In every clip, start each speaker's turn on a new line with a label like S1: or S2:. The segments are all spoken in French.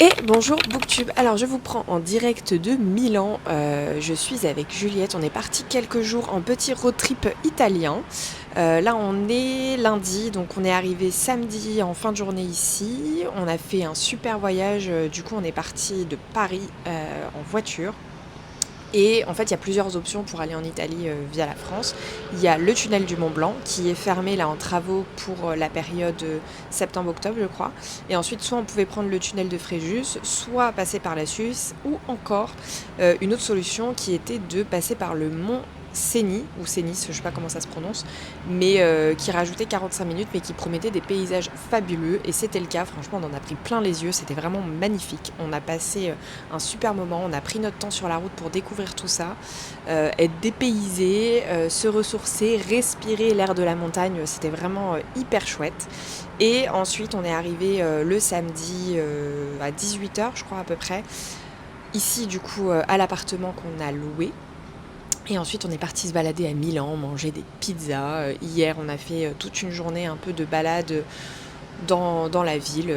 S1: Et bonjour Booktube, alors je vous prends en direct de Milan, je suis avec Juliette, on est parti quelques jours en petit road trip italien. Là on est lundi, donc on est arrivé samedi en fin de journée ici, on a fait un super voyage, du coup on est parti de Paris en voiture. Et en fait, il y a plusieurs options pour aller en Italie via la France. Il y a le tunnel du Mont Blanc qui est fermé là en travaux pour la période septembre-octobre, je crois. Et ensuite, soit on pouvait prendre le tunnel de Fréjus, soit passer par la Suisse, ou encore une autre solution qui était de passer par le mont Cenis, ou Cenis, je sais pas comment ça se prononce, mais qui rajoutait 45 minutes, mais qui promettait des paysages fabuleux. Et c'était le cas, franchement, on en a pris plein les yeux, c'était vraiment magnifique. On a passé un super moment, on a pris notre temps sur la route pour découvrir tout ça, être dépaysé, se ressourcer, respirer l'air de la montagne, c'était vraiment hyper chouette. Et ensuite on est arrivé le samedi à 18h je crois à peu près, ici du coup à l'appartement qu'on a loué. Et ensuite, on est parti se balader à Milan, manger des pizzas. Hier, on a fait toute une journée un peu de balade dans la ville.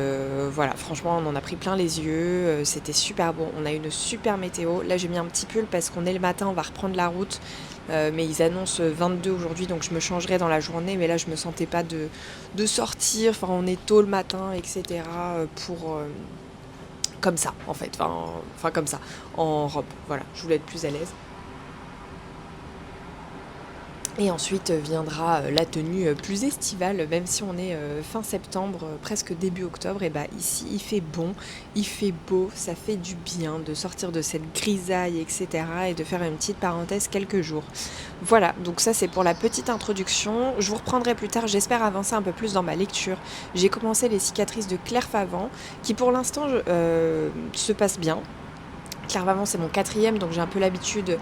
S1: Voilà, franchement, on en a pris plein les yeux. C'était super bon. On a une super météo. Là, j'ai mis un petit pull parce qu'on est le matin, on va reprendre la route. Mais ils annoncent 22 aujourd'hui, donc je me changerai dans la journée. Mais là, je me sentais pas de sortir. Enfin, on est tôt le matin, etc. Pour comme ça, en fait. Enfin, comme ça, en robe. Voilà, je voulais être plus à l'aise. Et ensuite viendra la tenue plus estivale, même si on est fin septembre, presque début octobre, et bah ici il fait bon, il fait beau, ça fait du bien de sortir de cette grisaille, etc. et de faire une petite parenthèse quelques jours. Voilà, donc ça c'est pour la petite introduction. Je vous reprendrai plus tard, j'espère avancer un peu plus dans ma lecture. J'ai commencé Les cicatrices de Claire Favant, qui pour l'instant se passe bien. Claire Favant c'est mon quatrième, donc j'ai un peu l'habitude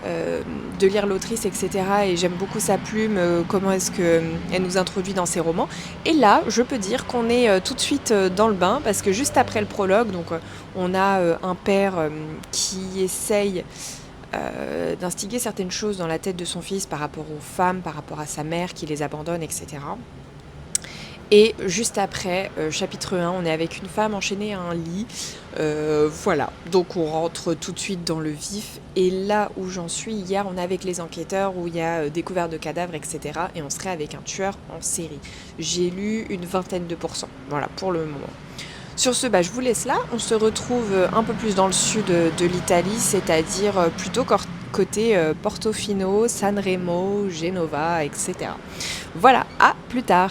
S1: euh, de lire l'autrice, etc. Et j'aime beaucoup sa plume, comment est-ce qu'elle nous introduit dans ses romans. Et là, je peux dire qu'on est tout de suite dans le bain, parce que juste après le prologue, donc on a un père qui essaye d'instiguer certaines choses dans la tête de son fils par rapport aux femmes, par rapport à sa mère qui les abandonne, etc. Et juste après, chapitre 1, on est avec une femme enchaînée à un lit. Voilà, donc on rentre tout de suite dans le vif. Et là où j'en suis, hier, on est avec les enquêteurs, où il y a découvert de cadavres, etc. Et on serait avec un tueur en série. J'ai lu une vingtaine de pourcents. Voilà, pour le moment. Sur ce, bah, je vous laisse là. On se retrouve un peu plus dans le sud de l'Italie, c'est-à-dire plutôt côté Portofino, Sanremo, Genova, etc. Voilà, à plus tard.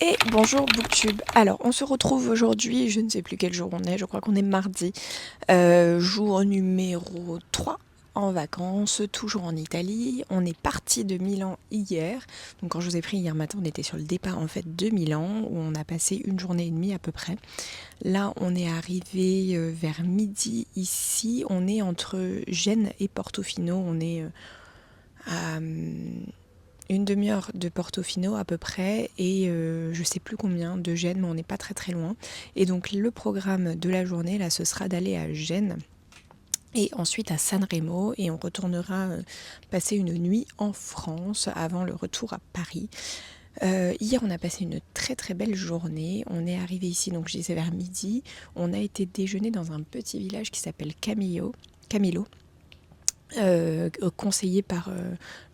S1: Et bonjour Booktube. Alors on se retrouve aujourd'hui, je ne sais plus quel jour on est, je crois qu'on est mardi, jour numéro 3 en vacances, toujours en Italie. On est parti de Milan hier, donc quand je vous ai pris hier matin on était sur le départ en fait de Milan où on a passé une journée et demie à peu près. Là on est arrivé vers midi ici, on est entre Gênes et Portofino, on est à une demi-heure de Portofino à peu près et je sais plus combien de Gênes, mais on n'est pas très très loin. Et donc le programme de la journée là ce sera d'aller à Gênes et ensuite à Sanremo et on retournera passer une nuit en France avant le retour à Paris. Hier on a passé une très très belle journée, on est arrivé ici donc je disais vers midi, on a été déjeuner dans un petit village qui s'appelle Camillo, conseillé par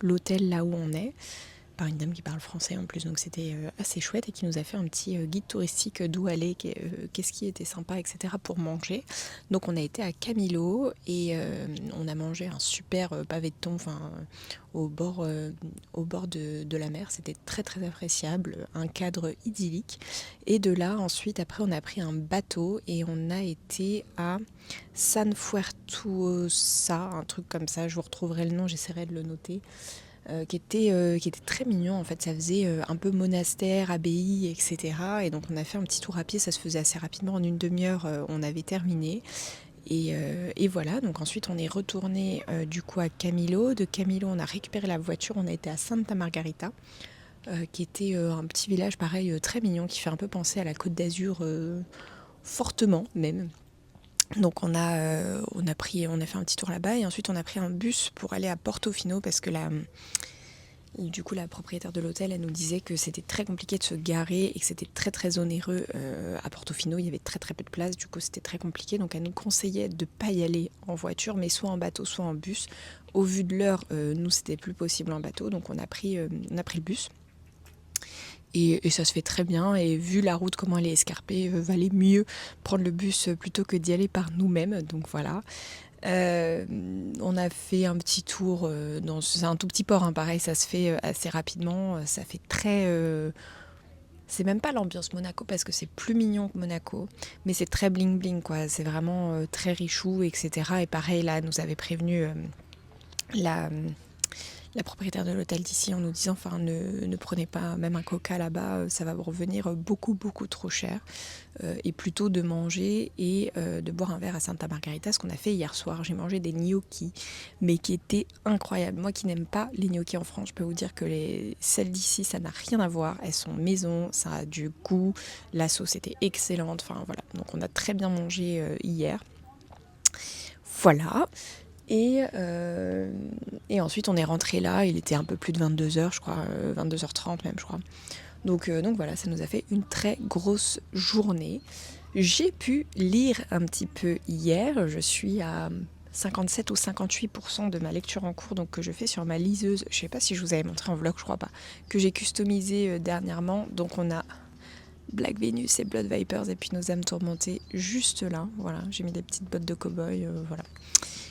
S1: l'hôtel là où on est, par une dame qui parle français en plus, donc c'était assez chouette et qui nous a fait un petit guide touristique d'où aller, qu'est-ce qui était sympa, etc. pour manger. Donc on a été à Camillo et on a mangé un super pavé de thon, au bord de la mer, c'était très très appréciable, un cadre idyllique. Et de là ensuite après on a pris un bateau et on a été à San Fuertuosa, un truc comme ça, je vous retrouverai le nom, j'essaierai de le noter. Qui était très mignon, en fait ça faisait un peu monastère, abbaye, etc. Et donc on a fait un petit tour à pied, ça se faisait assez rapidement, en une demi-heure on avait terminé. Et voilà, donc ensuite on est retourné du coup à Camillo. De Camillo on a récupéré la voiture, on a été à Santa Margarita, qui était un petit village pareil très mignon, qui fait un peu penser à la Côte d'Azur, fortement même. Donc on a fait un petit tour là-bas et ensuite on a pris un bus pour aller à Portofino parce que du coup la propriétaire de l'hôtel elle nous disait que c'était très compliqué de se garer et que c'était très très onéreux à Portofino, il y avait très très peu de place, du coup c'était très compliqué, donc elle nous conseillait de ne pas y aller en voiture mais soit en bateau soit en bus. Au vu de l'heure, nous c'était plus possible en bateau, donc on a pris le bus. Et ça se fait très bien, et vu la route, comment elle est escarpée, valait mieux prendre le bus plutôt que d'y aller par nous-mêmes, donc voilà. On a fait un petit tour, c'est un tout petit port, hein, pareil, ça se fait assez rapidement, ça fait très... c'est même pas l'ambiance Monaco parce que c'est plus mignon que Monaco, mais c'est très bling bling quoi, c'est vraiment très richou, etc. Et pareil, là, nous avait prévenu la propriétaire de l'hôtel d'ici en nous disant enfin ne prenez pas même un coca là-bas, ça va vous revenir beaucoup beaucoup trop cher, et plutôt de manger et de boire un verre à Santa Margarita, ce qu'on a fait hier soir. J'ai mangé des gnocchis mais qui étaient incroyables. Moi qui n'aime pas les gnocchis en France, je peux vous dire que celles d'ici ça n'a rien à voir, elles sont maison, ça a du goût, la sauce était excellente, enfin voilà, donc on a très bien mangé hier, voilà. Et ensuite on est rentré là, il était un peu plus de 22h je crois, 22h30 même je crois. Donc voilà, ça nous a fait une très grosse journée. J'ai pu lire un petit peu hier, je suis à 57 ou 58% de ma lecture en cours, donc que je fais sur ma liseuse, je sais pas si je vous avais montré en vlog, je crois pas, que j'ai customisé dernièrement. Donc on a Black Venus et Blood Vipers et puis Nos âmes tourmentées juste là, voilà, j'ai mis des petites bottes de cow-boy, voilà,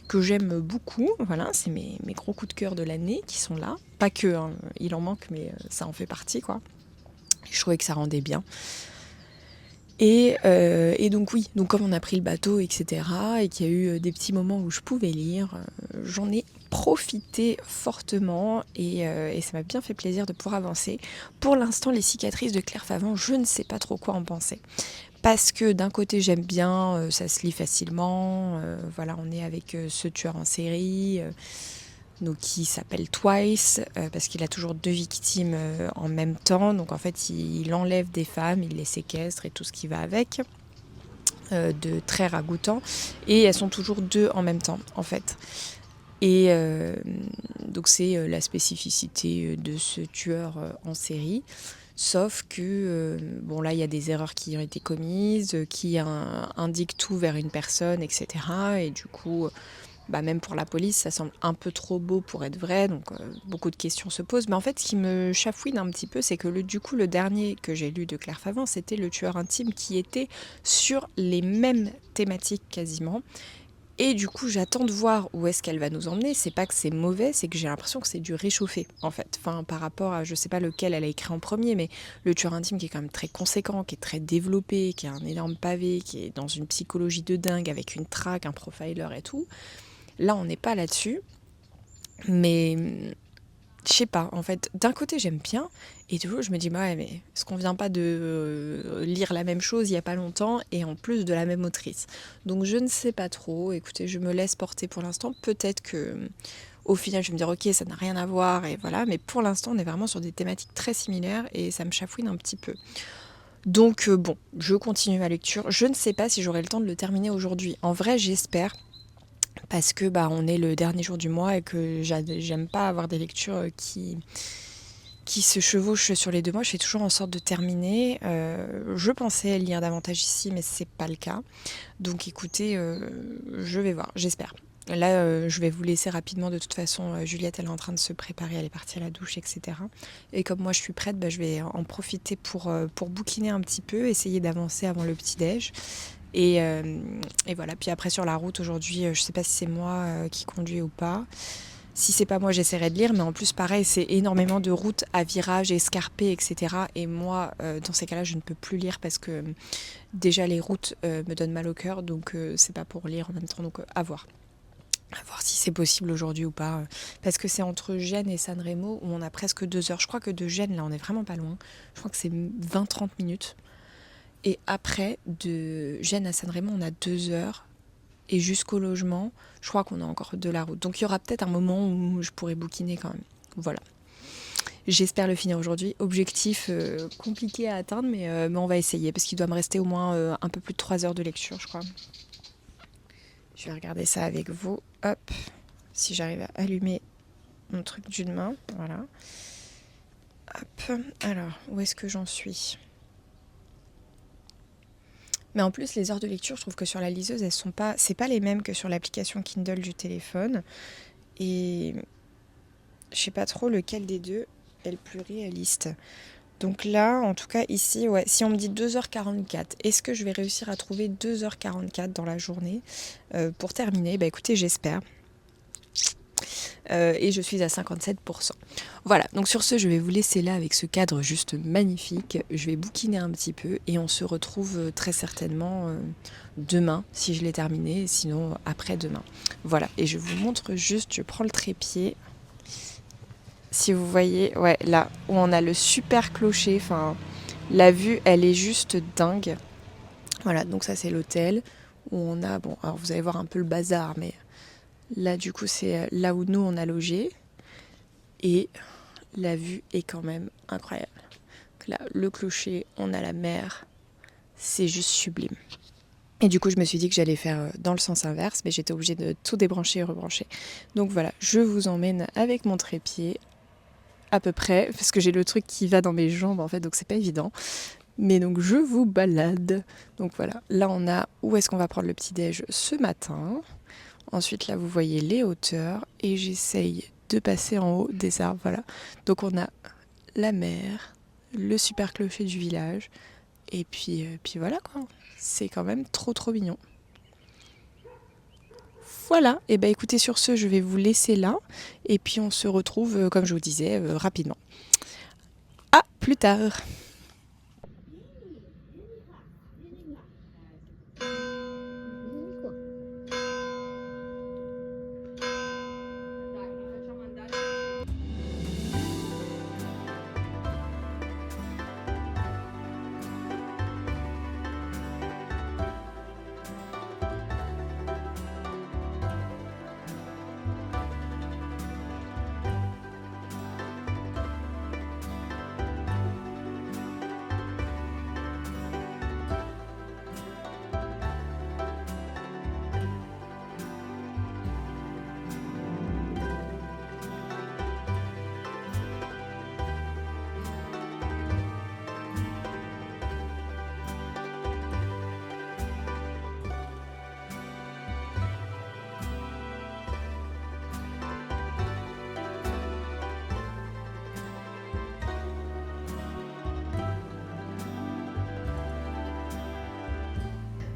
S1: que j'aime beaucoup, voilà, c'est mes gros coups de cœur de l'année qui sont là, pas que, hein, il en manque, mais ça en fait partie quoi, je trouvais que ça rendait bien. Et donc oui, donc comme on a pris le bateau, etc., et qu'il y a eu des petits moments où je pouvais lire, j'en ai profité fortement et ça m'a bien fait plaisir de pouvoir avancer. Pour l'instant, les cicatrices de Claire Favant, je ne sais pas trop quoi en penser. Parce que d'un côté j'aime bien, ça se lit facilement, voilà, on est avec ce tueur en série, donc qui s'appelle Twice, parce qu'il a toujours deux victimes en même temps, donc en fait il enlève des femmes, il les séquestre et tout ce qui va avec, de très ragoûtant, et elles sont toujours deux en même temps en fait. Et donc c'est la spécificité de ce tueur en série. Sauf que, bon là il y a des erreurs qui ont été commises, qui indiquent tout vers une personne, etc. Et du coup, même pour la police, ça semble un peu trop beau pour être vrai, donc beaucoup de questions se posent. Mais en fait, ce qui me chafouine un petit peu, c'est que du coup, le dernier que j'ai lu de Claire Favant, c'était Le tueur intime, qui était sur les mêmes thématiques quasiment. Et du coup, j'attends de voir où est-ce qu'elle va nous emmener. C'est pas que c'est mauvais, c'est que j'ai l'impression que c'est du réchauffé, en fait. Enfin, par rapport à, je sais pas lequel elle a écrit en premier, mais le tueur intime qui est quand même très conséquent, qui est très développé, qui a un énorme pavé, qui est dans une psychologie de dingue, avec une traque, un profiler et tout. Là, on n'est pas là-dessus. Mais je sais pas, en fait, d'un côté j'aime bien, et du coup je me dis, bah ouais, mais est-ce qu'on vient pas de lire la même chose il y a pas longtemps, et en plus de la même autrice. Donc je ne sais pas trop, écoutez, je me laisse porter pour l'instant, peut-être que au final je vais me dire, ok, ça n'a rien à voir, et voilà, mais pour l'instant on est vraiment sur des thématiques très similaires, et ça me chafouine un petit peu. Donc bon, je continue ma lecture, je ne sais pas si j'aurai le temps de le terminer aujourd'hui. En vrai, j'espère, parce que bah, on est le dernier jour du mois et que j'aime pas avoir des lectures qui se chevauchent sur les 2 mois. Je fais toujours en sorte de terminer. Je pensais lire davantage ici, mais c'est pas le cas. Donc écoutez, je vais voir, j'espère. Là, je vais vous laisser rapidement. De toute façon, Juliette, elle est en train de se préparer, elle est partie à la douche, etc. Et comme moi, je suis prête, bah, je vais en profiter pour bouquiner un petit peu, essayer d'avancer avant le petit-déj. Et voilà, puis après sur la route aujourd'hui, je sais pas si c'est moi qui conduis ou pas. Si c'est pas moi, j'essaierai de lire, mais en plus pareil, c'est énormément de routes à virages escarpés, etc. Et moi, dans ces cas-là, je ne peux plus lire parce que déjà les routes me donnent mal au cœur, donc c'est pas pour lire en même temps, donc à voir. À voir si c'est possible aujourd'hui ou pas. Parce que c'est entre Gênes et Sanremo où on a presque 2 heures. Je crois que de Gênes, là, on est vraiment pas loin. Je crois que c'est 20-30 minutes. Et après, de Gênes à Sanremo, on a 2 heures. Et jusqu'au logement, je crois qu'on a encore de la route. Donc il y aura peut-être un moment où je pourrai bouquiner quand même. Voilà. J'espère le finir aujourd'hui. Objectif compliqué à atteindre, mais on va essayer. Parce qu'il doit me rester au moins un peu plus de 3 heures de lecture, je crois. Je vais regarder ça avec vous. Hop. Si j'arrive à allumer mon truc d'une main. Voilà. Hop. Alors, où est-ce que j'en suis ? Mais en plus, les heures de lecture, je trouve que sur la liseuse, elles sont pas, c'est pas les mêmes que sur l'application Kindle du téléphone. Et je sais pas trop lequel des deux est le plus réaliste. Donc là, en tout cas ici, ouais, si on me dit 2h44, est-ce que je vais réussir à trouver 2h44 dans la journée pour terminer ? Bah écoutez, j'espère. Et je suis à 57%. Voilà, donc sur ce, je vais vous laisser là avec ce cadre juste magnifique. Je vais bouquiner un petit peu et on se retrouve très certainement demain, si je l'ai terminé, sinon après-demain. Voilà, et je vous montre juste, je prends le trépied. Si vous voyez, ouais, là où on a le super clocher, enfin, la vue, elle est juste dingue. Voilà, donc ça c'est l'hôtel où on a, bon, alors vous allez voir un peu le bazar, mais là du coup c'est là où nous on a logé. Et la vue est quand même incroyable. Là, le clocher, on a la mer, c'est juste sublime. Et du coup, je me suis dit que j'allais faire dans le sens inverse, mais j'étais obligée de tout débrancher et rebrancher. Donc voilà, je vous emmène avec mon trépied, à peu près, parce que j'ai le truc qui va dans mes jambes en fait, donc c'est pas évident. Mais donc je vous balade. Donc voilà, là on a où est-ce qu'on va prendre le petit-déj ce matin. Ensuite là vous voyez les hauteurs et j'essaye de passer en haut des arbres. Voilà. Donc on a la mer, le super clocher du village et puis voilà quoi. C'est quand même trop trop mignon. Voilà, et bah écoutez sur ce je vais vous laisser là et puis on se retrouve comme je vous disais rapidement. À plus tard.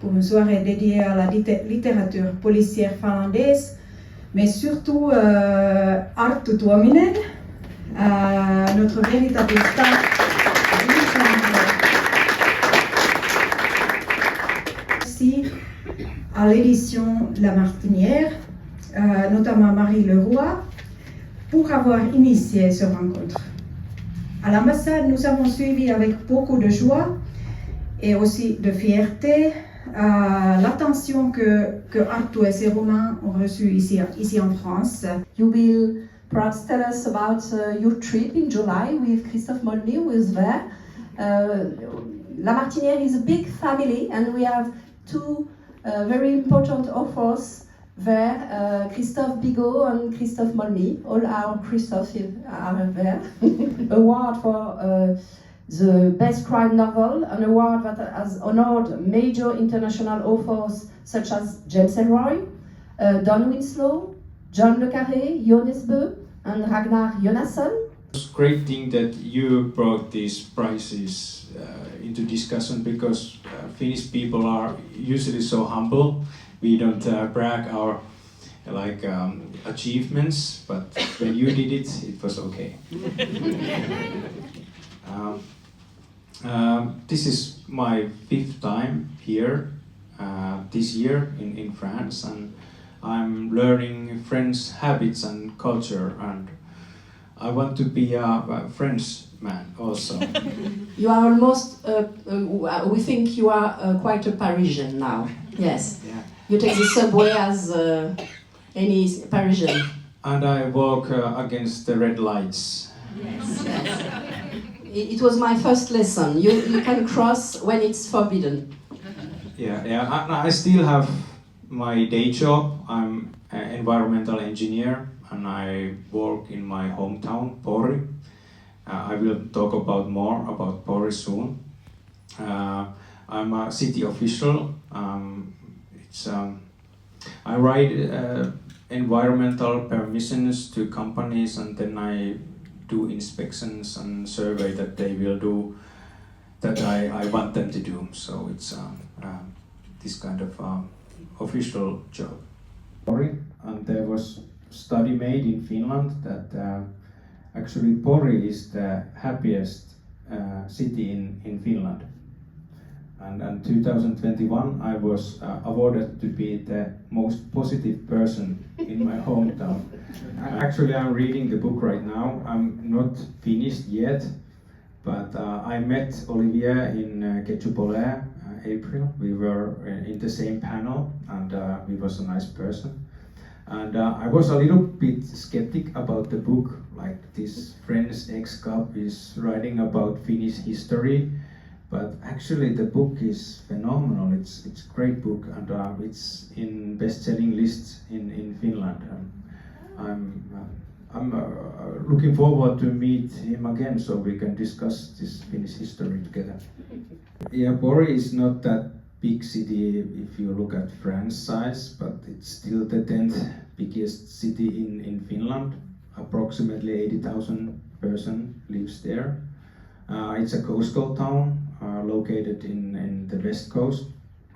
S2: pour une soirée dédiée à la littérature policière finlandaise, mais surtout Arttu Tuominen, notre véritable star. Merci à l'édition La Martinière, notamment Marie Leroy, pour avoir initié cette rencontre. À l'ambassade, nous avons suivi avec beaucoup de joie et aussi de fierté l'attention que Arttu et ses romans ont reçu ici en France.
S3: You will perhaps tell us about your trip in July with Christophe Molny, who is there. La Martinière is a big family, and we have two very important authors there, Christophe Bigot and Christophe Molny. All our Christophe are there. Award for the best crime novel, an award that has honored major international authors such as James Ellroy, Don Winslow, John Le Carré, Jonas Bö, and Ragnar Jonasson.
S4: It's a great thing that you brought these prizes into discussion, because Finnish people are usually so humble. We don't brag our achievements, but when you did it, it was okay. This is my 5th time here this year in France, and I'm learning French habits and culture, and I want to be a French man also.
S3: You are almost, we think you are quite a Parisian now. Yes.
S4: Yeah.
S3: You take the subway as any Parisian.
S4: And I walk against the red lights.
S3: Yes. It was my first lesson. You can cross when it's forbidden.
S4: Yeah. I still have my day job. I'm an environmental engineer, and I work in my hometown, Pori. I will talk more about Pori soon. I'm a city official. I write environmental permissions to companies, and then I do inspections and survey that they will do that I want them to do. So it's this kind of official job. And there was a study made in Finland that actually Pori is the happiest city in Finland. And in 2021 I was awarded to be the most positive person in my hometown. Actually, I'm reading the book right now. I'm not finished yet, but I met Olivier in Ketchupolé April. We were in the same panel, and he was a nice person. And I was a little bit skeptic about the book, like this French ex-cop is writing about Finnish history, but actually the book is phenomenal. It's a great book, and it's in best-selling lists in Finland. I'm looking forward to meet him again so we can discuss this Finnish history together. Yeah, Pori is not that big city if you look at France size, but it's still the 10th biggest city in Finland. Approximately 80,000 person lives there. It's a coastal town located in the west coast,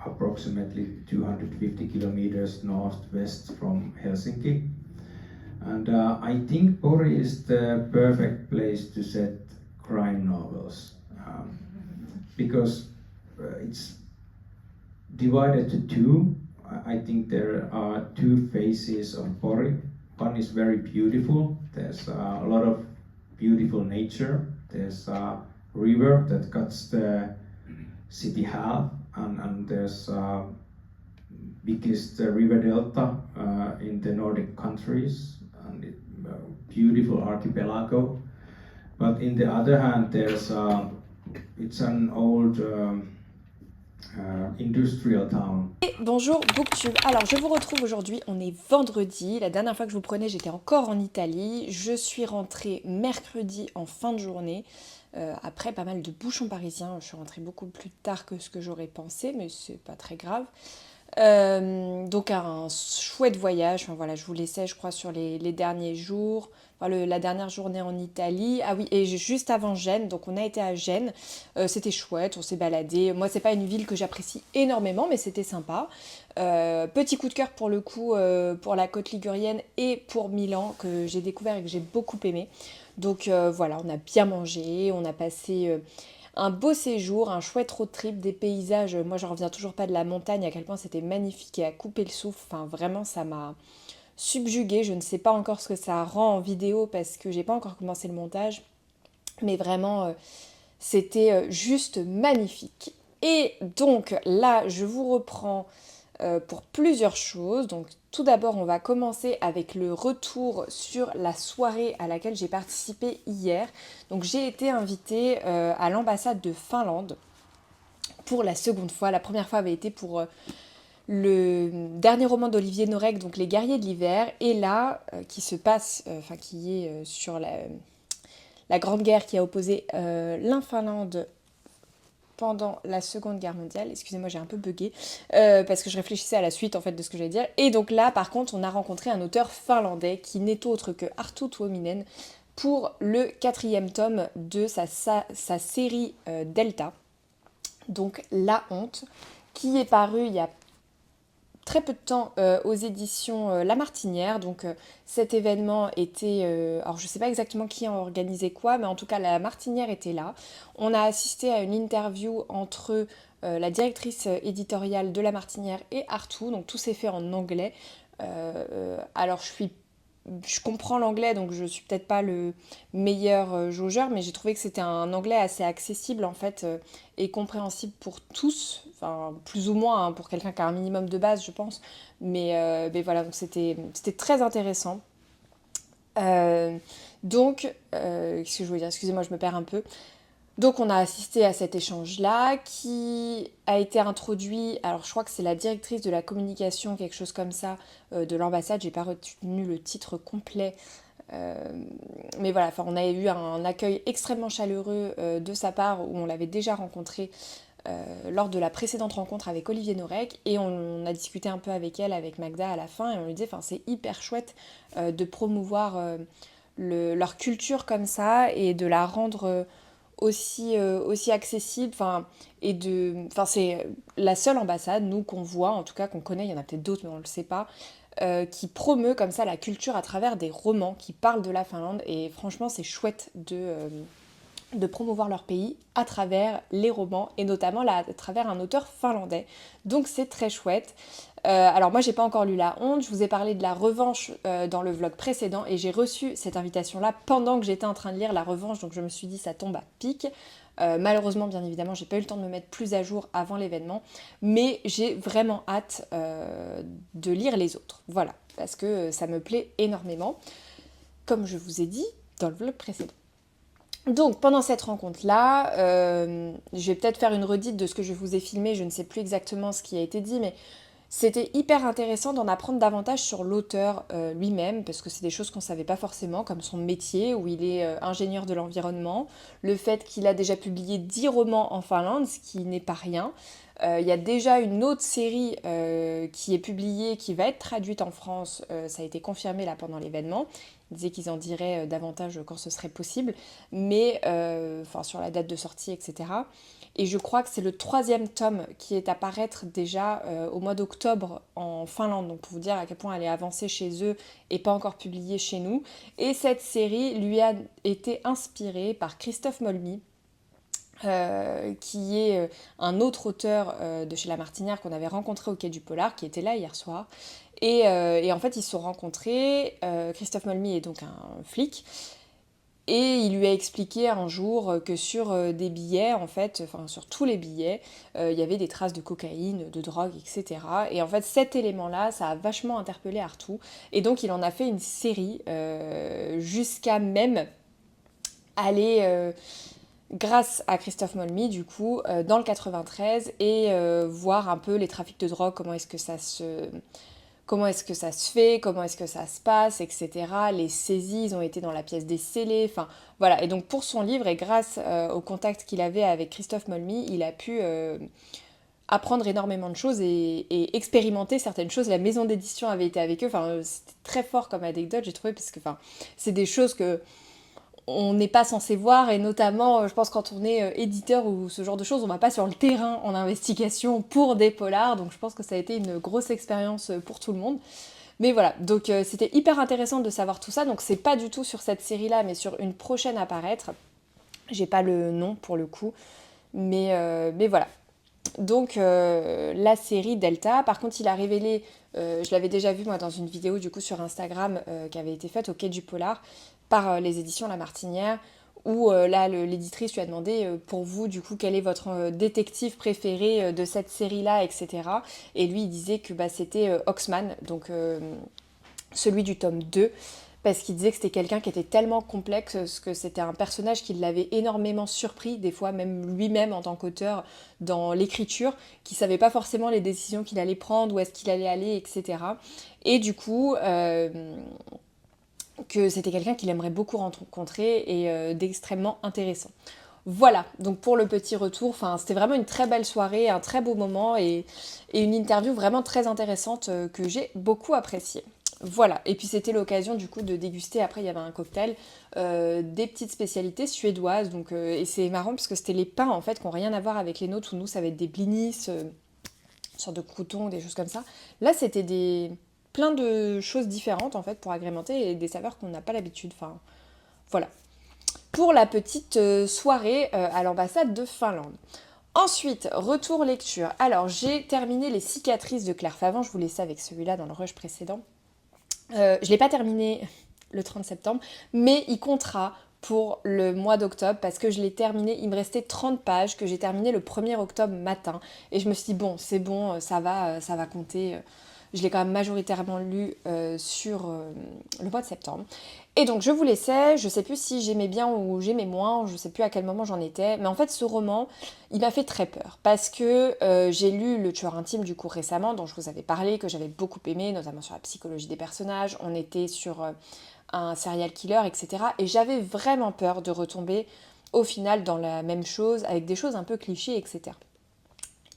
S4: approximately 250 kilometers northwest from Helsinki. And I think Pori is the perfect place to set crime novels, because it's divided to two. I think there are two phases of Pori. One is very beautiful. There's a lot of beautiful nature. There's a river that cuts the city half, and there's biggest river delta in the Nordic countries, and beautiful archipelago. But in the other hand, there's it's an old industrial town.
S1: Et bonjour Booktube, alors je vous retrouve aujourd'hui, on est vendredi, la dernière fois que je vous prenais j'étais encore en Italie, je suis rentrée mercredi en fin de journée, après pas mal de bouchons parisiens, je suis rentrée beaucoup plus tard que ce que j'aurais pensé, mais c'est pas très grave. Donc un chouette voyage, enfin, voilà, je vous laissais je crois sur les derniers jours, la dernière journée en Italie. Ah oui, et juste avant Gênes, donc on a été à Gênes. C'était chouette, on s'est baladé. Moi, c'est pas une ville que j'apprécie énormément, mais c'était sympa. Petit coup de cœur pour le coup pour la côte ligurienne et pour Milan, que j'ai découvert et que j'ai beaucoup aimé. Donc voilà, on a bien mangé, on a passé un beau séjour, un chouette road trip, des paysages. Moi, j'en reviens toujours pas de la montagne, à quel point c'était magnifique et à couper le souffle. Enfin, vraiment, ça m'a subjuguée. Je ne sais pas encore ce que ça rend en vidéo parce que j'ai pas encore commencé le montage. Mais vraiment, c'était juste magnifique. Et donc là, je vous reprends pour plusieurs choses. Donc tout d'abord, on va commencer avec le retour sur la soirée à laquelle j'ai participé hier. Donc j'ai été invitée à l'ambassade de Finlande pour la seconde fois. La première fois avait été pour le dernier roman d'Olivier Norek, donc Les Guerriers de l'hiver. Et là, qui se passe, qui est sur la Grande Guerre qui a opposé la Finlande pendant la Seconde Guerre mondiale. Excusez-moi, j'ai un peu bugué, parce que je réfléchissais à la suite en fait de ce que j'allais dire. Et donc là, par contre, on a rencontré un auteur finlandais qui n'est autre que Arttu Tuominen pour le 4e tome de sa série Delta, donc La Honte, qui est paru il y a très peu de temps aux éditions La Martinière. Donc cet événement était... alors je ne sais pas exactement qui a organisé quoi, mais en tout cas La Martinière était là. On a assisté à une interview entre la directrice éditoriale de La Martinière et Arttu. Donc tout s'est fait en anglais. Alors je comprends l'anglais, donc je suis peut-être pas le meilleur jaugeur, mais j'ai trouvé que c'était un anglais assez accessible en fait et compréhensible pour tous, enfin plus ou moins hein, pour quelqu'un qui a un minimum de base, je pense. Mais voilà, donc c'était très intéressant. Qu'est-ce que je voulais dire? Excusez-moi, je me perds un peu. Donc on a assisté à cet échange-là qui a été introduit, alors je crois que c'est la directrice de la communication, quelque chose comme ça, de l'ambassade, j'ai pas retenu le titre complet, mais voilà, on a eu un accueil extrêmement chaleureux de sa part où on l'avait déjà rencontré lors de la précédente rencontre avec Olivier Norek et on a discuté un peu avec elle, avec Magda à la fin et on lui disait c'est hyper chouette de promouvoir leur culture comme ça et de la rendre aussi accessible, c'est la seule ambassade, nous, qu'on voit, en tout cas qu'on connaît, il y en a peut-être d'autres, mais on ne le sait pas, qui promeut comme ça la culture à travers des romans qui parlent de la Finlande, et franchement, c'est chouette de promouvoir leur pays à travers les romans, et notamment à travers un auteur finlandais. Donc c'est très chouette. Alors moi j'ai pas encore lu La Honte, je vous ai parlé de La Revanche dans le vlog précédent et j'ai reçu cette invitation là pendant que j'étais en train de lire La Revanche, donc je me suis dit ça tombe à pic. Malheureusement bien évidemment j'ai pas eu le temps de me mettre plus à jour avant l'événement, mais j'ai vraiment hâte de lire les autres, voilà, parce que ça me plaît énormément, comme je vous ai dit dans le vlog précédent. Donc pendant cette rencontre-là, je vais peut-être faire une redite de ce que je vous ai filmé, je ne sais plus exactement ce qui a été dit, mais c'était hyper intéressant d'en apprendre davantage sur l'auteur lui-même, parce que c'est des choses qu'on ne savait pas forcément, comme son métier, où il est ingénieur de l'environnement, le fait qu'il a déjà publié 10 romans en Finlande, ce qui n'est pas rien. Il y a déjà une autre série qui est publiée, qui va être traduite en France, ça a été confirmé là pendant l'événement. Ils disaient qu'ils en diraient davantage quand ce serait possible, mais sur la date de sortie, etc. Et je crois que c'est le 3e tome qui est à paraître déjà au mois d'octobre en Finlande, donc pour vous dire à quel point elle est avancée chez eux et pas encore publiée chez nous. Et cette série lui a été inspirée par Christophe Molmy, qui est un autre auteur de chez La Martinière qu'on avait rencontré au Quai du Polar, qui était là hier soir. Et en fait, ils se sont rencontrés. Christophe Molmy est donc un flic. Et il lui a expliqué un jour que sur des billets, en fait, sur tous les billets, il y avait des traces de cocaïne, de drogue, etc. Et en fait, cet élément-là, ça a vachement interpellé Arttu. Et donc, il en a fait une série jusqu'à même aller... grâce à Christophe Molmy, du coup, dans le 93, et voir un peu les trafics de drogue, comment est-ce que ça se fait, comment est-ce que ça se passe, etc. Les saisies, ils ont été dans la pièce des scellés, enfin voilà. Et donc pour son livre, et grâce au contact qu'il avait avec Christophe Molmy, il a pu apprendre énormément de choses et expérimenter certaines choses. La maison d'édition avait été avec eux, enfin c'était très fort comme anecdote j'ai trouvé, parce que enfin c'est des choses que on n'est pas censé voir, et notamment je pense quand on est éditeur ou ce genre de choses, on va pas sur le terrain en investigation pour des polars, donc je pense que ça a été une grosse expérience pour tout le monde. Mais voilà, donc c'était hyper intéressant de savoir tout ça, donc c'est pas du tout sur cette série là mais sur une prochaine à paraître. J'ai pas le nom pour le coup, mais voilà. Donc la série Delta, par contre il a révélé, je l'avais déjà vu moi dans une vidéo du coup sur Instagram qui avait été faite au Quai du Polar par les éditions La Martinière, où là l'éditrice lui a demandé pour vous du coup quel est votre détective préféré de cette série-là, etc. Et lui il disait que bah, c'était Oxman, donc celui du tome 2, parce qu'il disait que c'était quelqu'un qui était tellement complexe, que c'était un personnage qui l'avait énormément surpris, des fois même lui-même en tant qu'auteur, dans l'écriture, qui savait pas forcément les décisions qu'il allait prendre, où est-ce qu'il allait aller, etc. Et du coup, que c'était quelqu'un qu'il aimerait beaucoup rencontrer et d'extrêmement intéressant. Voilà, donc pour le petit retour, c'était vraiment une très belle soirée, un très beau moment et une interview vraiment très intéressante que j'ai beaucoup appréciée. Voilà, et puis c'était l'occasion du coup de déguster, après il y avait un cocktail, des petites spécialités suédoises, donc, et c'est marrant parce que c'était les pains en fait qui n'ont rien à voir avec les nôtres, où nous ça va être des blinis, une sorte de croutons, des choses comme ça. Là c'était plein de choses différentes en fait pour agrémenter et des saveurs qu'on n'a pas l'habitude, enfin voilà. Pour la petite soirée à l'ambassade de Finlande. Ensuite, retour lecture. Alors, j'ai terminé Les cicatrices de Claire Favant, je vous laissais avec celui-là dans le rush précédent. Je ne l'ai pas terminé le 30 septembre, mais il comptera pour le mois d'octobre parce que je l'ai terminé, il me restait 30 pages que j'ai terminé le 1er octobre matin. Et je me suis dit, bon, c'est bon, ça va compter. Je l'ai quand même majoritairement lu sur le mois de septembre. Et donc je vous laissais, je sais plus si j'aimais bien ou j'aimais moins, je sais plus à quel moment j'en étais, mais en fait ce roman, il m'a fait très peur, parce que j'ai lu Le Tueur Intime du coup récemment, dont je vous avais parlé, que j'avais beaucoup aimé, notamment sur la psychologie des personnages, on était sur un serial killer, etc. Et j'avais vraiment peur de retomber au final dans la même chose, avec des choses un peu clichés, etc.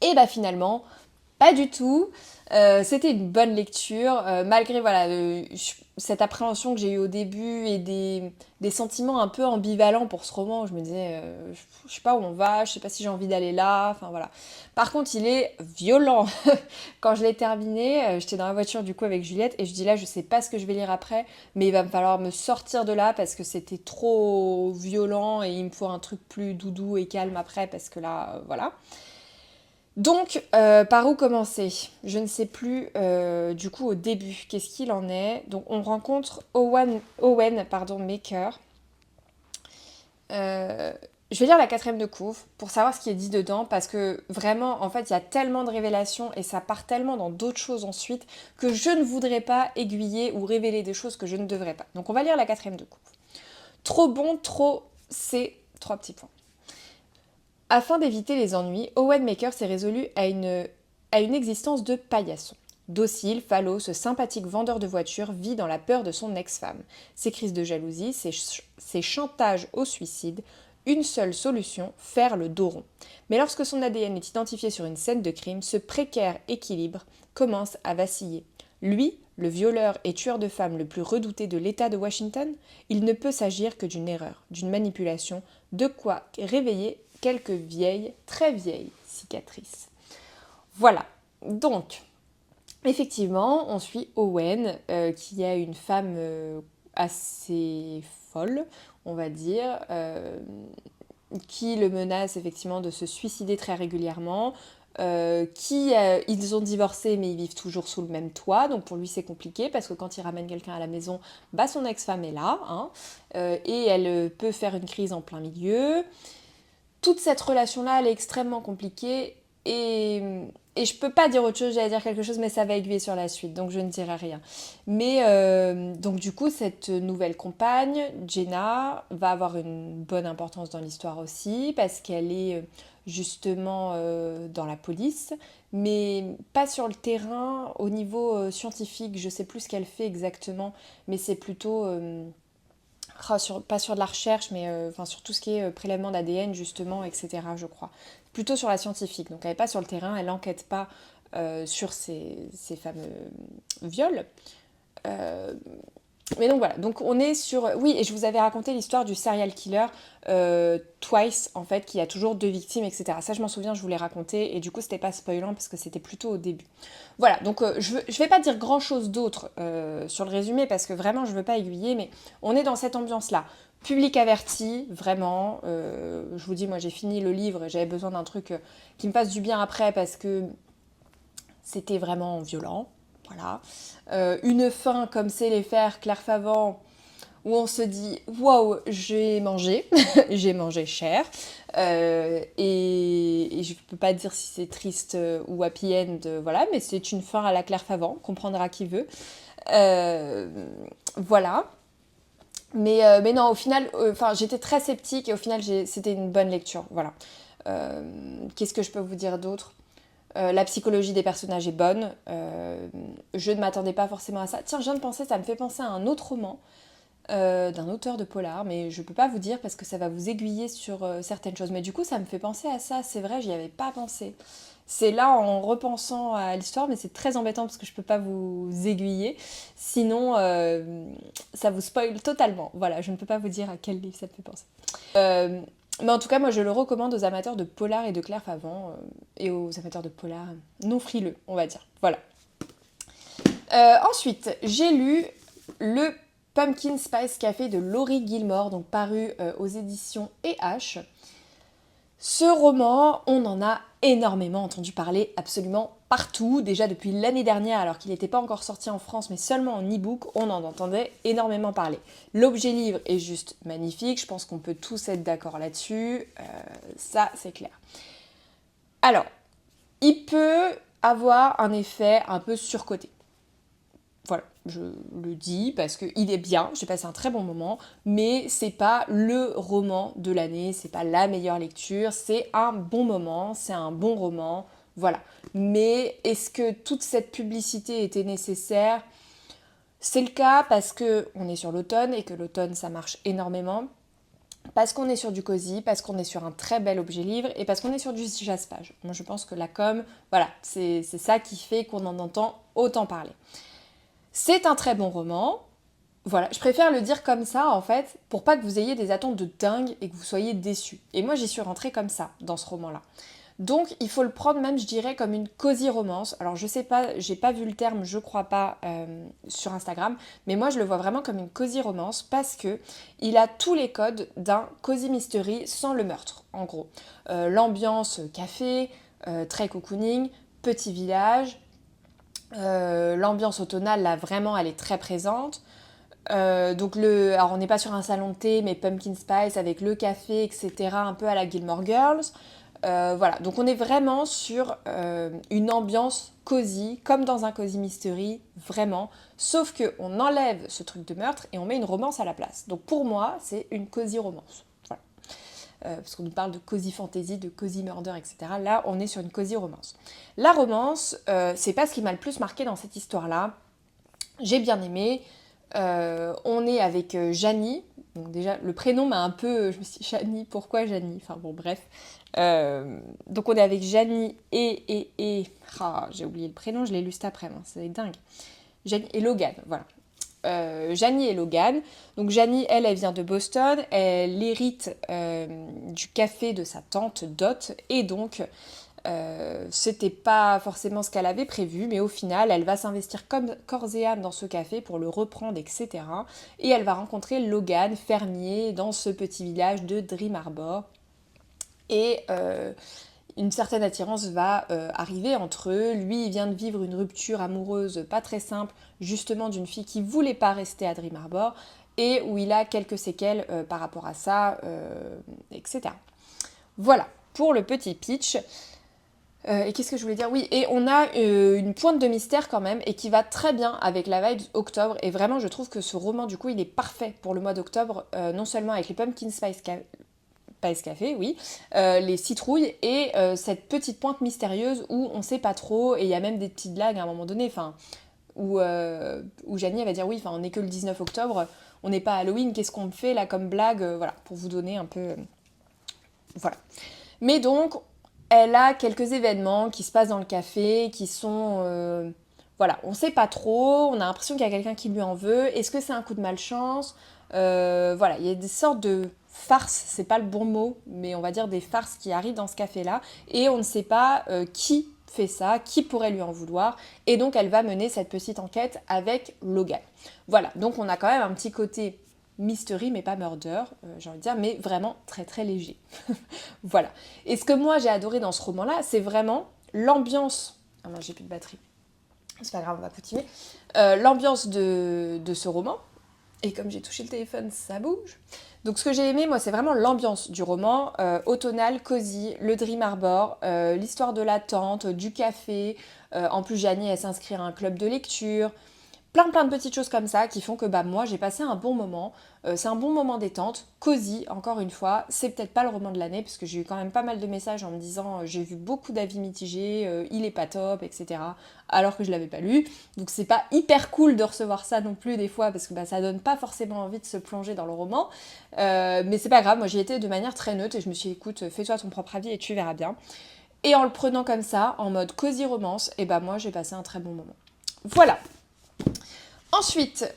S1: Et bah finalement, pas du tout. C'était une bonne lecture, malgré voilà, cette appréhension que j'ai eue au début et des sentiments un peu ambivalents pour ce roman. Je me disais, je sais pas où on va, je sais pas si j'ai envie d'aller là, enfin voilà. Par contre, il est violent. Quand je l'ai terminé, j'étais dans la voiture du coup avec Juliette et je dis là, je sais pas ce que je vais lire après, mais il va me falloir me sortir de là parce que c'était trop violent et il me faut un truc plus doudou et calme après parce que là, voilà. Donc, par où commencer? Je ne sais plus, du coup, au début, qu'est-ce qu'il en est. Donc, on rencontre Owen Maker. Je vais lire la 4e de couve pour savoir ce qui est dit dedans, parce que vraiment, en fait, il y a tellement de révélations et ça part tellement dans d'autres choses ensuite que je ne voudrais pas aiguiller ou révéler des choses que je ne devrais pas. Donc, on va lire la 4e de couve. Trop bon, trop, c'est 3 petits points. Afin d'éviter les ennuis, Owen Maker s'est résolu à une existence de paillasson. Docile, falot, ce sympathique vendeur de voitures vit dans la peur de son ex-femme. Ses crises de jalousie, ses chantages au suicide, une seule solution, faire le dos rond. Mais lorsque son ADN est identifié sur une scène de crime, ce précaire équilibre commence à vaciller. Lui, le violeur et tueur de femmes le plus redouté de l'État de Washington, il ne peut s'agir que d'une erreur, d'une manipulation, de quoi réveiller quelques vieilles, très vieilles cicatrices. Voilà, donc, effectivement, on suit Owen, qui a une femme assez folle, on va dire, qui le menace effectivement de se suicider très régulièrement, ils ont divorcé mais ils vivent toujours sous le même toit, donc pour lui c'est compliqué parce que quand il ramène quelqu'un à la maison, bah son ex-femme est là, hein, et elle peut faire une crise en plein milieu. Toute cette relation-là, elle est extrêmement compliquée et je peux pas dire autre chose, j'allais dire quelque chose, mais ça va aiguiller sur la suite, donc je ne dirai rien. Mais donc du coup, cette nouvelle compagne, Jenna, va avoir une bonne importance dans l'histoire aussi, parce qu'elle est justement dans la police, mais pas sur le terrain, au niveau scientifique, je sais plus ce qu'elle fait exactement, mais c'est plutôt pas sur de la recherche, mais enfin sur tout ce qui est prélèvement d'ADN justement, etc. je crois. Plutôt sur la scientifique. Donc elle n'est pas sur le terrain, elle n'enquête pas sur ces fameux viols. Mais donc voilà, donc on est sur... Oui, et je vous avais raconté l'histoire du serial killer Twice, en fait, qui a toujours 2 victimes, etc. Ça, je m'en souviens, je vous l'ai raconté, et du coup, c'était pas spoilant, parce que c'était plutôt au début. Voilà, donc je vais pas dire grand-chose d'autre sur le résumé, parce que vraiment, je veux pas aiguiller, mais on est dans cette ambiance-là. Public averti, vraiment. Je vous dis, moi, j'ai fini le livre, et j'avais besoin d'un truc qui me fasse du bien après, parce que c'était vraiment violent. Voilà. Une fin comme c'est les faire Claire Favant, où on se dit waouh, j'ai mangé, j'ai mangé cher. Et je peux pas dire si c'est triste ou happy end, voilà, mais c'est une fin à la Claire Favant, comprendra qui veut. Voilà. Mais non, au final, j'étais très sceptique et au final, c'était une bonne lecture. Voilà. Qu'est-ce que je peux vous dire d'autre ? La psychologie des personnages est bonne. Je ne m'attendais pas forcément à ça. Tiens, je viens de penser, ça me fait penser à un autre roman d'un auteur de polar, mais je peux pas vous dire parce que ça va vous aiguiller sur certaines choses. Mais du coup, ça me fait penser à ça, c'est vrai, j'y avais pas pensé. C'est là en repensant à l'histoire, mais c'est très embêtant parce que je peux pas vous aiguiller. Sinon, ça vous spoil totalement. Voilà, je ne peux pas vous dire à quel livre ça me fait penser. Mais en tout cas, moi, je le recommande aux amateurs de polar et de Claire Favant, et aux amateurs de polar non frileux, on va dire. Voilà. Ensuite, j'ai lu le Pumpkin Spice Café de Laurie Gilmore, donc paru aux éditions E.H. Ce roman, on en a énormément entendu parler absolument partout, déjà depuis l'année dernière, alors qu'il n'était pas encore sorti en France, mais seulement en e-book, on en entendait énormément parler. L'objet livre est juste magnifique, je pense qu'on peut tous être d'accord là-dessus, ça c'est clair. Alors, il peut avoir un effet un peu surcoté. Voilà, je le dis parce qu'il est bien, j'ai passé un très bon moment, mais c'est pas le roman de l'année, c'est pas la meilleure lecture, c'est un bon moment, c'est un bon roman, voilà. Mais est-ce que toute cette publicité était nécessaire ? C'est le cas parce qu'on est sur l'automne et que l'automne ça marche énormément, parce qu'on est sur du cosy, parce qu'on est sur un très bel objet livre et parce qu'on est sur du jaspage. Moi je pense que la com, voilà, c'est ça qui fait qu'on en entend autant parler. C'est un très bon roman. Voilà, je préfère le dire comme ça en fait, pour pas que vous ayez des attentes de dingue et que vous soyez déçus. Et moi j'y suis rentrée comme ça, dans ce roman-là. Donc il faut le prendre même, je dirais, comme une cosy romance. Alors je sais pas, j'ai pas vu le terme, je crois pas, sur Instagram, mais moi je le vois vraiment comme une cosy romance parce que il a tous les codes d'un cosy mystery sans le meurtre, en gros. L'ambiance café, très cocooning, petit village, l'ambiance automnale là vraiment elle est très présente. Alors on n'est pas sur un salon de thé mais pumpkin spice avec le café etc un peu à la Gilmore Girls. Voilà, donc on est vraiment sur une ambiance cosy, comme dans un cosy mystery, vraiment, sauf qu'on enlève ce truc de meurtre et on met une romance à la place. Donc pour moi, c'est une cosy romance. Voilà. Parce qu'on nous parle de cosy fantasy, de cosy murder, etc. Là, on est sur une cosy romance. La romance, c'est pas ce qui m'a le plus marqué dans cette histoire-là. J'ai bien aimé. On est avec Janie. Donc déjà, le prénom m'a un peu... Je me suis dit, Janie, pourquoi Janie ? Enfin bon, bref. Donc on est avec Janie j'ai oublié le prénom, je l'ai lu cet après-midi, c'est dingue. Janie et Logan, voilà. Janie et Logan. Donc Janie, elle vient de Boston, elle hérite du café de sa tante Dot, et donc c'était pas forcément ce qu'elle avait prévu, mais au final, elle va s'investir comme corps et âme dans ce café pour le reprendre, etc. Et elle va rencontrer Logan, fermier, dans ce petit village de Dream Harbor. Et une certaine attirance va arriver entre eux. Lui, il vient de vivre une rupture amoureuse pas très simple, justement d'une fille qui voulait pas rester à Dream Harbor, et où il a quelques séquelles par rapport à ça, etc. Voilà, pour le petit pitch. Et qu'est-ce que je voulais dire ? Oui, et on a une pointe de mystère quand même, et qui va très bien avec la vibe octobre, et vraiment je trouve que ce roman, du coup, il est parfait pour le mois d'octobre, non seulement avec les Pumpkin Spice Café, oui, les citrouilles et cette petite pointe mystérieuse où on sait pas trop, et il y a même des petites blagues à un moment donné, où Janie va dire oui, on n'est que le 19 octobre, on n'est pas à Halloween, qu'est-ce qu'on fait là comme blague, voilà, pour vous donner un peu... voilà. Mais donc, elle a quelques événements qui se passent dans le café, qui sont... voilà, on sait pas trop, on a l'impression qu'il y a quelqu'un qui lui en veut. Est-ce que c'est un coup de malchance? Voilà, il y a des sortes de farces, c'est pas le bon mot, mais on va dire des farces qui arrivent dans ce café-là, et on ne sait pas qui fait ça, qui pourrait lui en vouloir, et donc elle va mener cette petite enquête avec Logan. Voilà, donc on a quand même un petit côté mystery, mais pas murder, j'ai envie de dire, mais vraiment très très léger. Voilà. Et ce que moi j'ai adoré dans ce roman-là, c'est vraiment l'ambiance... Ah non, j'ai plus de batterie. C'est pas grave, on va continuer. L'ambiance de ce roman, et comme j'ai touché le téléphone, ça bouge. Donc ce que j'ai aimé, moi, c'est vraiment l'ambiance du roman, automnal, cosy, le Dream Arbor, l'histoire de la tente, du café. En plus, Janie, elle s'inscrit à un club de lecture. Plein de petites choses comme ça qui font que bah, moi, j'ai passé un bon moment. C'est un bon moment détente, cosy, encore une fois. C'est peut-être pas le roman de l'année, parce que j'ai eu quand même pas mal de messages en me disant j'ai vu beaucoup d'avis mitigés, il est pas top, etc. Alors que je l'avais pas lu. Donc c'est pas hyper cool de recevoir ça non plus des fois, parce que bah, ça donne pas forcément envie de se plonger dans le roman. Mais c'est pas grave, moi j'y étais de manière très neutre et je me suis dit écoute, fais-toi ton propre avis et tu verras bien. Et en le prenant comme ça, en mode cosy romance, et bah moi j'ai passé un très bon moment. Voilà. Ensuite,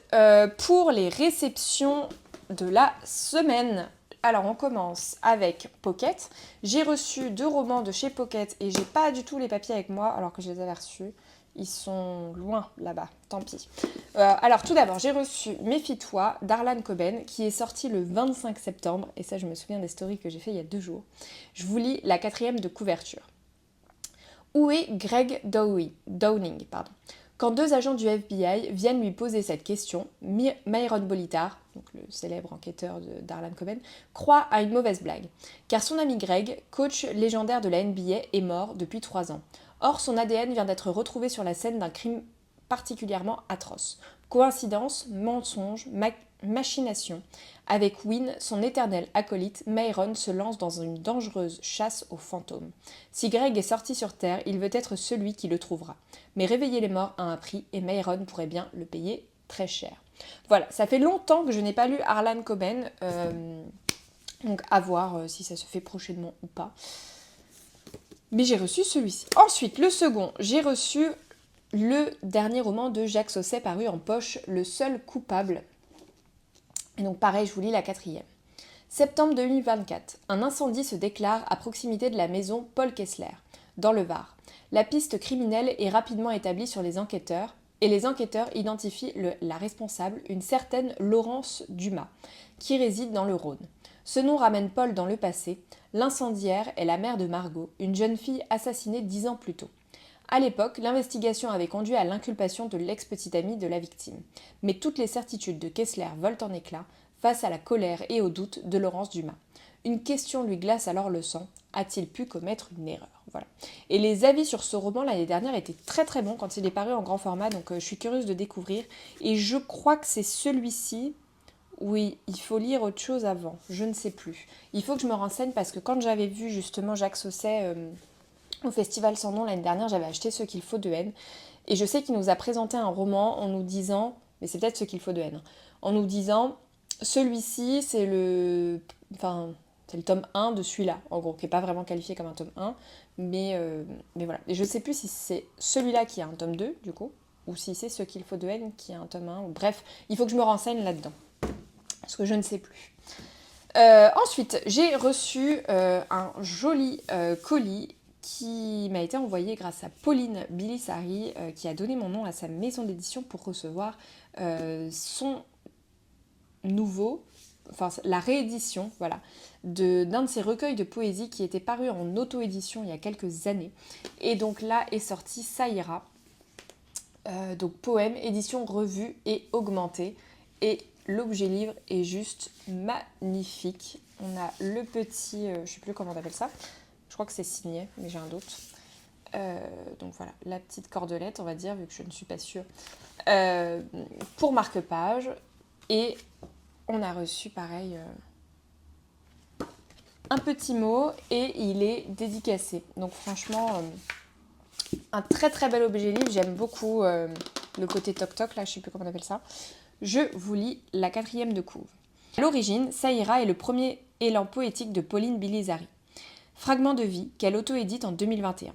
S1: pour les réceptions de la semaine, alors on commence avec Pocket. J'ai reçu 2 romans de chez Pocket et j'ai pas du tout les papiers avec moi alors que je les avais reçus. Ils sont loin là-bas, tant pis. Alors tout d'abord, j'ai reçu Méfie-toi d'Arlan Coben qui est sorti le 25 septembre. Et ça, je me souviens des stories que j'ai fait il y a 2 jours. Je vous lis la 4e de couverture. Où est Greg Downing, Quand 2 agents du FBI viennent lui poser cette question, Myron Bolitar, donc le célèbre enquêteur d'Arlan Coben, croit à une mauvaise blague. Car son ami Greg, coach légendaire de la NBA, est mort depuis 3 ans. Or, son ADN vient d'être retrouvé sur la scène d'un crime particulièrement atroce. Coïncidence, mensonge, machination. Avec Wynne, son éternel acolyte, Myron se lance dans une dangereuse chasse aux fantômes. Si Greg est sorti sur Terre, il veut être celui qui le trouvera. Mais réveiller les morts a un prix et Myron pourrait bien le payer très cher. Voilà, ça fait longtemps que je n'ai pas lu Arlan Coben, donc à voir si ça se fait prochainement ou pas. Mais j'ai reçu celui-ci. Ensuite, le second, j'ai reçu le dernier roman de Jacques Sausset paru en poche, Le seul coupable. Et donc pareil, je vous lis la 4e. Septembre 2024, un incendie se déclare à proximité de la maison Paul Kessler, dans le Var. La piste criminelle est rapidement établie sur les enquêteurs, et les enquêteurs identifient la responsable, une certaine Laurence Dumas, qui réside dans le Rhône. Ce nom ramène Paul dans le passé. L'incendiaire est la mère de Margot, une jeune fille assassinée 10 ans plus tôt. À l'époque, l'investigation avait conduit à l'inculpation de l'ex-petite amie de la victime. Mais toutes les certitudes de Kessler volent en éclats face à la colère et au doute de Laurence Dumas. Une question lui glace alors le sang. A-t-il pu commettre une erreur? Voilà. Et les avis sur ce roman l'année dernière étaient très très bons quand il est paru en grand format, donc je suis curieuse de découvrir. Et je crois que c'est celui-ci. Oui, il faut lire autre chose avant, je ne sais plus. Il faut que je me renseigne parce que quand j'avais vu justement Jacques Sausset au Festival Sans Nom l'année dernière, j'avais acheté Ce qu'il faut de haine. Et je sais qu'il nous a présenté un roman en nous disant, mais c'est peut-être Ce qu'il faut de haine, en nous disant, celui-ci c'est le tome 1 de celui-là, en gros, qui n'est pas vraiment qualifié comme un tome 1, mais voilà. Et je ne sais plus si c'est celui-là qui a un tome 2, du coup, ou si c'est Ce qu'il faut de haine qui a un tome 1, bref, il faut que je me renseigne là-dedans. Parce que je ne sais plus. Ensuite, j'ai reçu un joli colis qui m'a été envoyé grâce à Pauline Bilissari, qui a donné mon nom à sa maison d'édition pour recevoir son nouveau, la réédition, voilà, d'un de ses recueils de poésie qui était paru en auto-édition il y a quelques années. Et donc là est sorti Ça ira, donc poème, édition revue et augmentée. Et l'objet livre est juste magnifique. On a le petit, je sais plus comment on appelle ça. Je crois que c'est signé, mais j'ai un doute. Donc voilà, la petite cordelette, on va dire, vu que je ne suis pas sûre. Pour marque-page. Et on a reçu, pareil, un petit mot et il est dédicacé. Donc franchement, un très très bel objet livre. J'aime beaucoup le côté toc-toc, là, je sais plus comment on appelle ça. Je vous lis la 4e de couve. À l'origine, Ça ira est le premier élan poétique de Pauline Bilizari. Fragment de vie qu'elle auto-édite en 2021.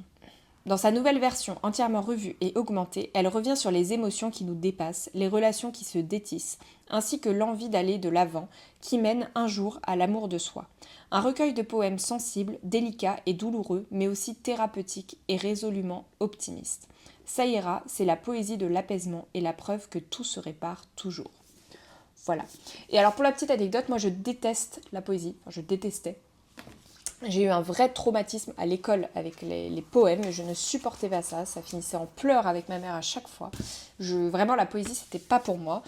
S1: Dans sa nouvelle version entièrement revue et augmentée, elle revient sur les émotions qui nous dépassent, les relations qui se détissent, ainsi que l'envie d'aller de l'avant, qui mène un jour à l'amour de soi. Un recueil de poèmes sensibles, délicats et douloureux, mais aussi thérapeutiques et résolument optimistes. Ça ira, c'est la poésie de l'apaisement et la preuve que tout se répare toujours. Voilà. Et alors pour la petite anecdote, moi je déteste la poésie, enfin, je détestais. J'ai eu un vrai traumatisme à l'école avec les poèmes, je ne supportais pas ça, ça finissait en pleurs avec ma mère à chaque fois. Vraiment la poésie c'était pas pour moi.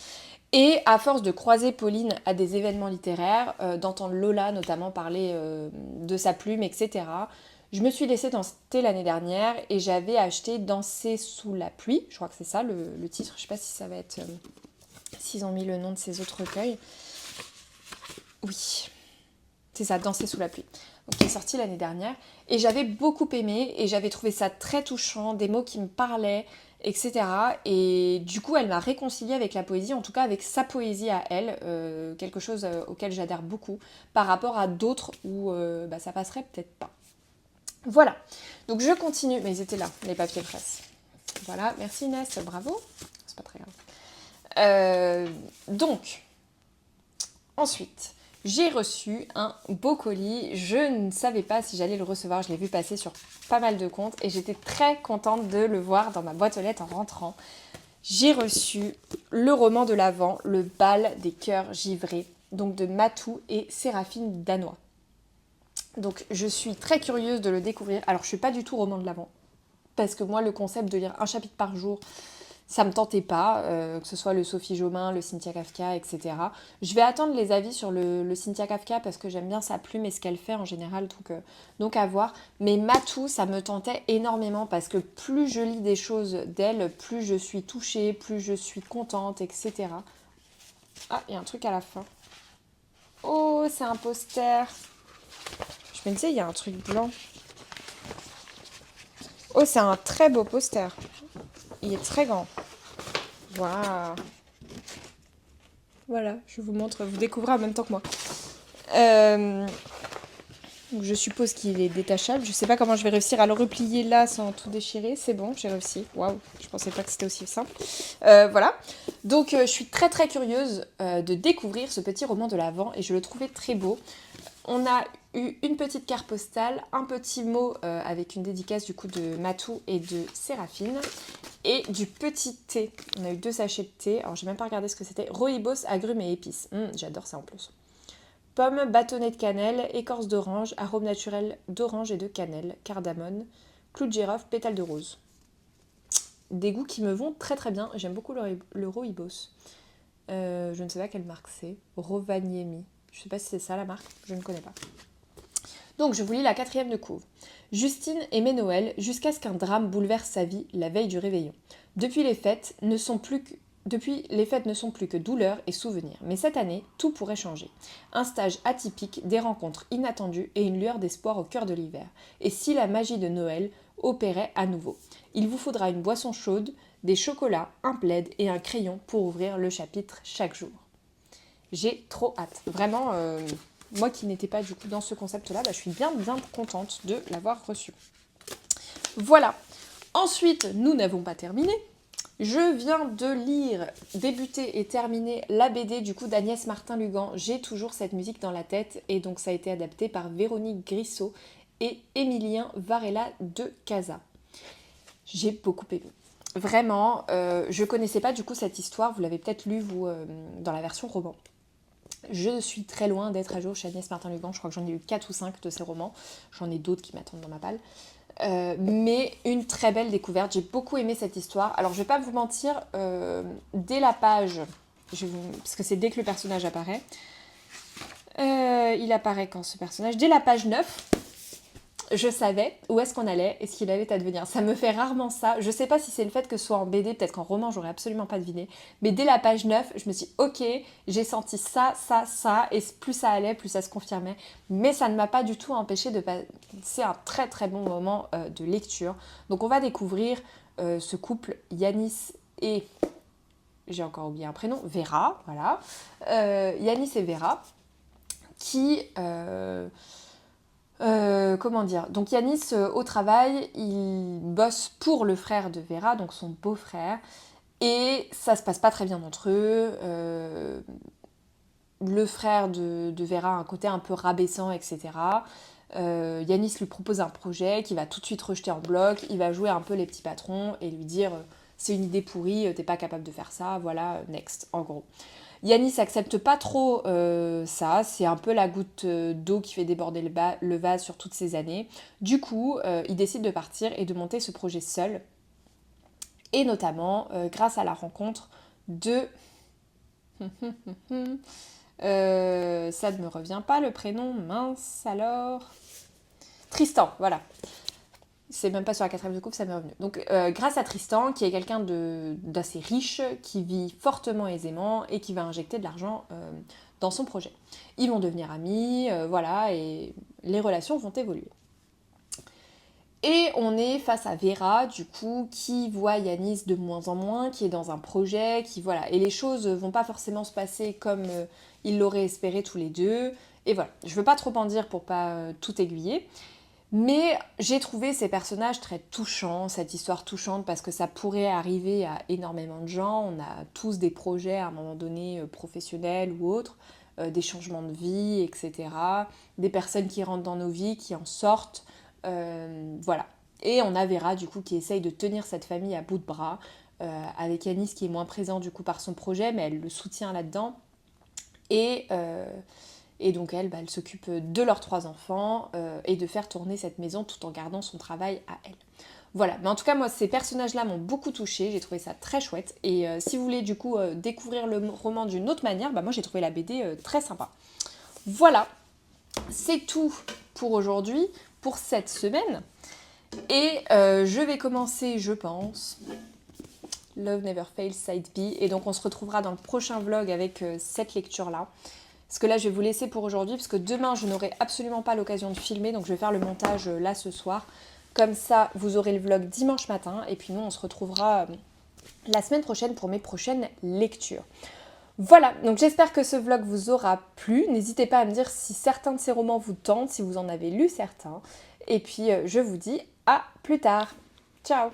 S1: Et à force de croiser Pauline à des événements littéraires, d'entendre Lola notamment parler de sa plume, etc., je me suis laissée tenter l'année dernière et j'avais acheté Danser sous la pluie, je crois que c'est ça le titre, je sais pas si ça va être... s'ils ont mis le nom de ces autres recueils. Oui, c'est ça, Danser sous la pluie. Donc, qui est sorti l'année dernière. Et j'avais beaucoup aimé et j'avais trouvé ça très touchant, des mots qui me parlaient, etc. Et du coup, elle m'a réconciliée avec la poésie, en tout cas avec sa poésie à elle, quelque chose auquel j'adhère beaucoup, par rapport à d'autres où ça passerait peut-être pas. Voilà, donc je continue, mais ils étaient là, les papiers presse. Voilà, merci Inès, bravo. C'est pas très grave. Donc, ensuite... J'ai reçu un beau colis, je ne savais pas si j'allais le recevoir, je l'ai vu passer sur pas mal de comptes et j'étais très contente de le voir dans ma boîte aux lettres en rentrant. J'ai reçu le roman de l'Avent, Le bal des cœurs givrés, donc de Matou et Séraphine Danois. Donc je suis très curieuse de le découvrir. Alors je suis pas du tout roman de l'Avent, parce que moi le concept de lire un chapitre par jour, ça me tentait pas, que ce soit le Sophie Jomain, le Cynthia Kafka, etc. Je vais attendre les avis sur le Cynthia Kafka parce que j'aime bien sa plume et ce qu'elle fait en général, donc à voir. Mais Matou, ça me tentait énormément parce que plus je lis des choses d'elle, plus je suis touchée, plus je suis contente, etc. Ah, il y a un truc à la fin. Oh, c'est un poster. Je me disais, il y a un truc blanc. Oh, c'est un très beau poster. Il est très grand. Waouh. Voilà, je vous montre, vous découvrez en même temps que moi. Donc je suppose qu'il est détachable. Je sais pas comment je vais réussir à le replier là sans tout déchirer. C'est bon, j'ai réussi. Waouh, je pensais pas que c'était aussi simple. Voilà. Donc je suis très très curieuse de découvrir ce petit roman de l'Avent et je le trouvais très beau. On a eu une petite carte postale, un petit mot avec une dédicace du coup de Matou et de Séraphine. Et du petit thé. On a eu 2 sachets de thé. Alors j'ai même pas regardé ce que c'était. Rooibos, agrumes et épices. J'adore ça en plus. Pommes, bâtonnets de cannelle, écorce d'orange, arôme naturel d'orange et de cannelle, cardamone, clou de girofle, pétales de rose. Des goûts qui me vont très très bien. J'aime beaucoup le rooibos. Je ne sais pas quelle marque c'est. Rovaniemi. Je sais pas si c'est ça la marque. Je ne connais pas. Donc je vous lis la 4e de couve. Justine aimait Noël jusqu'à ce qu'un drame bouleverse sa vie la veille du réveillon. Depuis les fêtes ne sont plus que douleur et souvenirs. Mais cette année, tout pourrait changer. Un stage atypique, des rencontres inattendues et une lueur d'espoir au cœur de l'hiver. Et si la magie de Noël opérait à nouveau? Il vous faudra une boisson chaude, des chocolats, un plaid et un crayon pour ouvrir le chapitre chaque jour. J'ai trop hâte. Vraiment... Moi qui n'étais pas du coup dans ce concept-là, je suis bien contente de l'avoir reçu. Voilà. Ensuite, nous n'avons pas terminé. Je viens de lire, débuter et terminer la BD du coup d'Agnès Martin-Lugan. J'ai toujours cette musique dans la tête et donc ça a été adapté par Véronique Grissot et Émilien Varela de Casa. J'ai beaucoup aimé. Vraiment, je connaissais pas du coup cette histoire, vous l'avez peut-être lu vous dans la version roman. Je suis très loin d'être à jour chez Agnès Martin-Lugan, je crois que j'en ai eu 4 ou 5 de ses romans, j'en ai d'autres qui m'attendent dans ma palle. Mais une très belle découverte, j'ai beaucoup aimé cette histoire. Alors je vais pas vous mentir, dès la page, parce que c'est dès que le personnage apparaît, il apparaît quand ce personnage, dès la page 9, je savais où est-ce qu'on allait et ce qu'il allait advenir. Ça me fait rarement ça. Je sais pas si c'est le fait que ce soit en BD, peut-être qu'en roman, j'aurais absolument pas deviné. Mais dès la page 9, je me suis dit, ok, j'ai senti ça, et plus ça allait, plus ça se confirmait. Mais ça ne m'a pas du tout empêché de passer un très très bon moment de lecture. Donc on va découvrir ce couple, Yanis et j'ai encore oublié un prénom, Vera, voilà. Yanis et Vera, qui... comment dire? Donc Yanis, au travail, il bosse pour le frère de Vera, donc son beau-frère, et ça se passe pas très bien entre eux. Le frère de Vera a un côté un peu rabaissant, etc. Yanis lui propose un projet qu'il va tout de suite rejeter en bloc, il va jouer un peu les petits patrons et lui dire c'est une idée pourrie, t'es pas capable de faire ça, voilà, next, en gros. Yanis accepte pas trop ça, c'est un peu la goutte d'eau qui fait déborder le vase sur toutes ces années. Du coup, il décide de partir et de monter ce projet seul, et notamment grâce à la rencontre de... ça ne me revient pas le prénom, mince alors... Tristan, voilà. C'est même pas sur la 4e de coupe, ça m'est revenu. Donc grâce à Tristan, qui est quelqu'un d'assez riche, qui vit fortement aisément et qui va injecter de l'argent dans son projet. Ils vont devenir amis, voilà, et les relations vont évoluer. Et on est face à Vera, du coup, qui voit Yanis de moins en moins, qui est dans un projet, qui voilà. Et les choses vont pas forcément se passer comme ils l'auraient espéré tous les deux. Et voilà, je veux pas trop en dire pour pas tout aiguiller. Mais j'ai trouvé ces personnages très touchants, cette histoire touchante, parce que ça pourrait arriver à énormément de gens. On a tous des projets à un moment donné, professionnels ou autres, des changements de vie, etc. Des personnes qui rentrent dans nos vies, qui en sortent, voilà. Et on a Vera, du coup, qui essaye de tenir cette famille à bout de bras, avec Yanis qui est moins présent, du coup, par son projet, mais elle le soutient là-dedans. Et donc elle s'occupe de leurs 3 enfants et de faire tourner cette maison tout en gardant son travail à elle. Voilà, mais en tout cas moi ces personnages-là m'ont beaucoup touchée, j'ai trouvé ça très chouette. Et si vous voulez du coup découvrir le roman d'une autre manière, moi j'ai trouvé la BD très sympa. Voilà, c'est tout pour aujourd'hui, pour cette semaine. Et je vais commencer, je pense, Love Never Fails Side B. Et donc on se retrouvera dans le prochain vlog avec cette lecture-là. Parce que là, je vais vous laisser pour aujourd'hui, parce que demain, je n'aurai absolument pas l'occasion de filmer, donc je vais faire le montage là ce soir. Comme ça, vous aurez le vlog dimanche matin, et puis nous, on se retrouvera la semaine prochaine pour mes prochaines lectures. Voilà, donc j'espère que ce vlog vous aura plu. N'hésitez pas à me dire si certains de ces romans vous tentent, si vous en avez lu certains. Et puis, je vous dis à plus tard. Ciao!